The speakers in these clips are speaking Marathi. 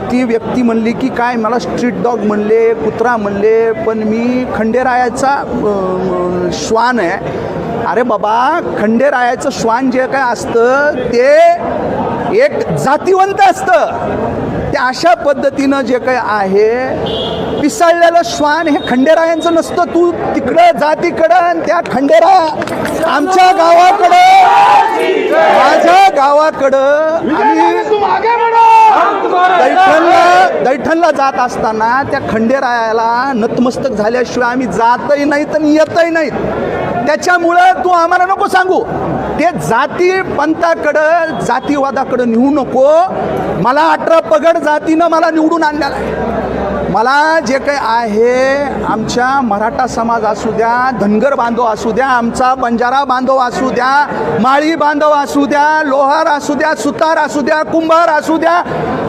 प्रवृत्ती व्यक्ती म्हणली की काय, मला स्ट्रीट डॉग म्हणले, कुत्रा म्हणले, पण मी खंडेरायाचा श्वान आहे. अरे बाबा, खंडेरायाचं श्वान जे काय असतं ते एक जातिवंत असतं. त्या अशा पद्धतीनं जे काय आहे पिसाळलेलं श्वान हे खंडेरायांचं नसतं. तू तिकडं जातीकडं त्या खंडेराया आमच्या गावाकडं, माझ्या गावाकडं आम्ही दैठणला जात असताना त्या खंडेरायाला नतमस्तक झाल्याशिवाय आम्ही जातही नाहीत आणि येतही नाहीत. त्याच्यामुळं तू आम्हाला नको सांगू, ते जाती पंथाकडं जातीवादाकडं नेऊ नको. मला 18 पगड जातीनं मला निवडून आणलेलं आहे. मला जे काही आहे आमच्या मराठा समाज असू द्या, धनगर बांधव असू द्या, आमचा बंजारा बांधव असू द्या, माळी बांधव असू द्या, लोहार असू द्या, सुतार असू द्या, कुंभार असू द्या,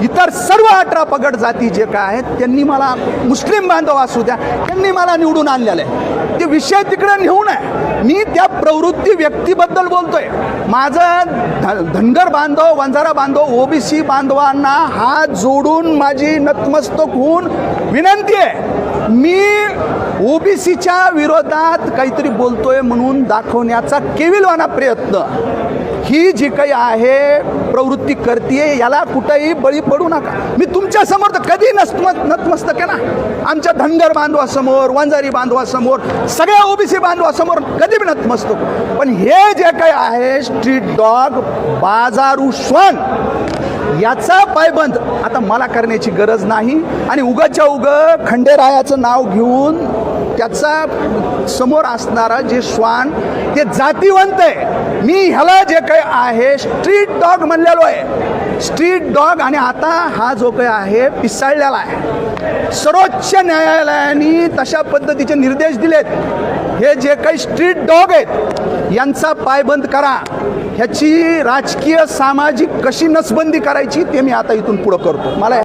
इतर सर्व 18 पगड जाती जे काय आहेत त्यांनी मला, मुस्लिम बांधव असू द्या, त्यांनी मला निवडून आणलेलं आहे. ते विषय तिकडे नेऊ नये. मी त्या प्रवृत्ती व्यक्तीबद्दल बोलतोय. माझं धनगर बांधव, वंजारा बांधव, ओबीसी बांधवांना हात जोडून माझी नतमस्तक होऊन विनंती आहे, मी ओबीसीच्या विरोधात काहीतरी बोलतोय म्हणून दाखवण्याचा केविलवाना प्रयत्न ही जी काही आहे प्रवृत्ती करते, याला कुठेही बळी पडू नका. मी तुमच्या समोर तर कधी नतमस्तक आहे ना, आमच्या धनगर बांधवासमोर, वंजारी बांधवासमोर, सगळ्या ओबीसी बांधवासमोर कधी बी नतमस्तक. पण हे जे काही आहे स्ट्रीट डॉग, बाजारू श्वान, याचा पायबंद आता मला करण्याची गरज नाही. आणि उगाच्या उगं खंडेरायाचं नाव घेऊन त्याचा समोर असणारा जे श्वान ते जातीवंत आहे. मी ह्याला जे काही आहे स्ट्रीट डॉग म्हणलेलो आहे, स्ट्रीट डॉग. आणि आता हा जो काही आहे पिसाळलेला आहे. सर्वोच्च न्यायालयाने तशा पद्धतीचे निर्देश दिलेत. हे जे काही स्ट्रीट डॉग आहेत यांचा पायबंद करा. ह्याची राजकीय सामाजिक कशी नसबंदी करायची ते मी आता इथून पुढं करतो. मला